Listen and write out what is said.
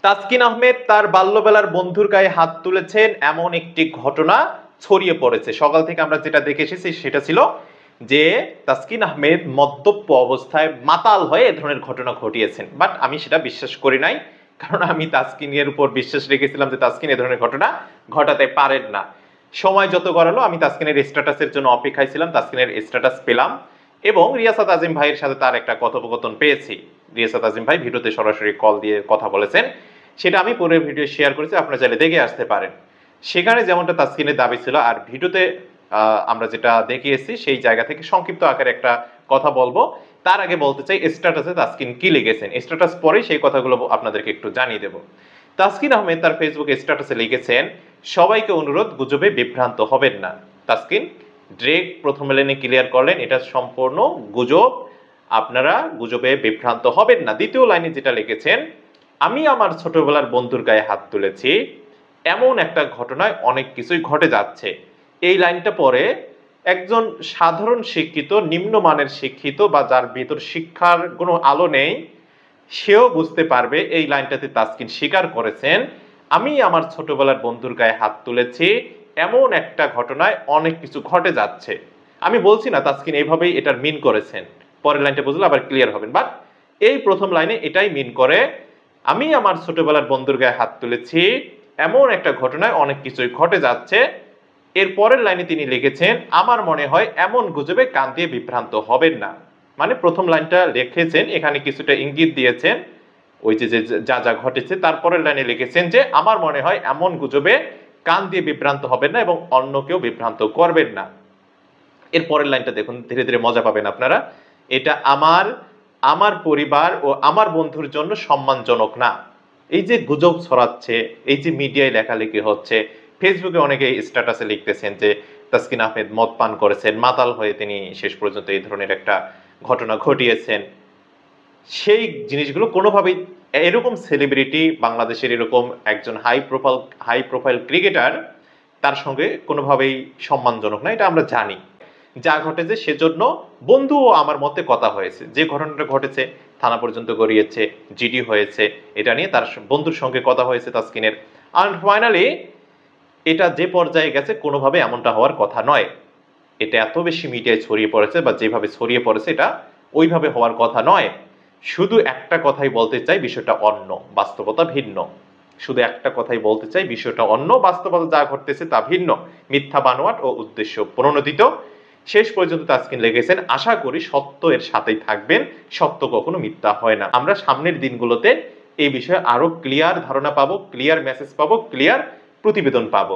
তাসকিন আহমেদ তার বাল্যবেলার বন্ধুর গায়ে হাত তুলেছেন এমন একটি ঘটনা ছড়িয়ে পড়েছে। সকাল থেকে আমরা যেটা দেখে এসেছি সেটা ছিল যে তাসকিন আহমেদ মদ্যপ অবস্থায় মাতাল হয়ে এ ধরনের ঘটনা ঘটিয়েছেন। বাট আমি সেটা বিশ্বাস করি নাই, কারণ আমি তাসকিনের উপর বিশ্বাস রেখেছিলাম যে তাসকিন এ ধরনের ঘটনা ঘটাতে পারেন না। সময় যত গড়ালো আমি তাসকিনের স্ট্যাটাসের জন্য অপেক্ষায় ছিলাম, তাসকিনের স্ট্যাটাস পেলাম এবং রিয়াসাত আজিম ভাইয়ের সাথে তার একটা কথোপকথন পেয়েছি। রিয়াসাত আজিম ভাই ভিডিওতে সরাসরি কল দিয়ে কথা বলেছেন, সেটা আমি পরে ভিডিও শেয়ার করেছি, আপনারা চাইলে দেখে আসতে পারেন। সেখানে যেমনটা তাসকিনের দাবি ছিল আর ভিডিওতে আমরা যেটা দেখিয়েছি সেই জায়গা থেকে সংক্ষিপ্ত আকারে একটা কথা বলবো। তার আগে বলতে চাই স্ট্যাটাসে তাসকিন কি লিখেছেন, স্ট্যাটাস পরেই সেই কথাগুলো আপনাদেরকে একটু জানিয়ে দেব। তাসকিন আহমেদ তার ফেসবুকে স্ট্যাটাসে লিখেছেন, সবাইকে অনুরোধ গুজবে বিভ্রান্ত হবেন না। তাসকিন ড্রেক প্রথম লাইনে ক্লিয়ার করলেন এটা সম্পূর্ণ গুজব, আপনারা গুজবে বিভ্রান্ত হবেন না। দ্বিতীয় লাইনে যেটা লিখেছেন, আমি আমার ছোটবেলার বন্ধুর গায়ে হাত তুলেছি, এমন একটা ঘটনায় অনেক কিছুই ঘটে যাচ্ছে। এই লাইনটা পরে একজন সাধারণ শিক্ষিত, নিম্নমানের শিক্ষিত বা যার ভিতর শিক্ষার কোনো আলো নেই সেও বুঝতে পারবে এই লাইনটাতে তাসকিন স্বীকার করেছেন আমি আমার ছোটবেলার বন্ধুর গায়ে হাত তুলেছি, এমন একটা ঘটনায় অনেক কিছু ঘটে যাচ্ছে। আমি বলছি না তাসকিন এইভাবেই এটার মিন করেছেন, পরের লাইনটা বুঝলে আবার ক্লিয়ার হবেন, বাট এই প্রথম লাইনে এটাই মিন করে আমি আমার ছোটবেলার বন্ধুর গায়ে হাত তুলেছি, এমন একটা ঘটনায় অনেক কিছুই ঘটে যাচ্ছে। এর পরের লাইনে তিনি লিখেছেন, আমার মনে হয় এমন গুজবে কান দিয়ে বিভ্রান্ত হবেন না। মানে প্রথম লাইনটা লিখেছেন এখানে কিছুটা ইঙ্গিত দিয়েছেন ওই যে যা যা ঘটেছে, তারপরের লাইনে লিখেছেন যে আমার মনে হয় এমন গুজবে কান দিয়ে বিভ্রান্ত হবেন না এবং অন্য কেউ বিভ্রান্ত করবেন না। এর পরের লাইনটা দেখুন, ধীরে ধীরে মজা পাবেন আপনারা। এটা আমার পরিবার ও আমার বন্ধুর জন্য সম্মানজনক না। এই যে গুজব ছড়াচ্ছে, এই যে মিডিয়ায় লেখালেখি হচ্ছে, ফেসবুকে অনেকে স্ট্যাটাসে লিখতেছেন যে তাসকিন আহমেদ মদ পান করেছেন, মাতাল হয়ে তিনি শেষ পর্যন্ত এই ধরনের একটা ঘটনা ঘটিয়েছেন, সেই জিনিসগুলো কোনোভাবেই এরকম সেলিব্রিটি, বাংলাদেশের এরকম একজন হাই প্রোফাইল ক্রিকেটার, তার সঙ্গে কোনোভাবেই সম্মানজনক না, এটা আমরা জানি। যা ঘটেছে সেজন্য বন্ধুও আমার মতে কথা হয়েছে, যে ঘটনাটা ঘটেছে থানা পর্যন্ত গড়িয়েছে, জিডি হয়েছে, এটা নিয়ে তার বন্ধুর সঙ্গে কথা হয়েছে তাসকিনের। অ্যান্ড ফাইনালি এটা যে পর্যায়ে গেছে কোনোভাবে এমনটা হওয়ার কথা নয়। এটা এত বেশি মিডিয়ায় ছড়িয়ে পড়েছে বা যেভাবে ছড়িয়ে পড়েছে এটা ওইভাবে হওয়ার কথা নয়। শুধু একটা কথাই বলতে চাই, বিষয়টা অন্য, বাস্তবতা ভিন্ন। শুধু একটা কথাই বলতে চাই, বিষয়টা অন্য, বাস্তবতা যা ঘটতেছে তা ভিন্ন, মিথ্যা বানোয়াট ও উদ্দেশ্য প্রণোদিত। শেষ পর্যন্ত তাসকিন লিখেছেন, আশা করি সত্য এর সাথেই থাকবেন, সত্য কখনো মিথ্যা হয় না। আমরা সামনের দিনগুলোতে এই বিষয়ে আরো ক্লিয়ার ধারণা পাবো, ক্লিয়ার মেসেজ পাবো, ক্লিয়ার প্রতিবেদন পাবো।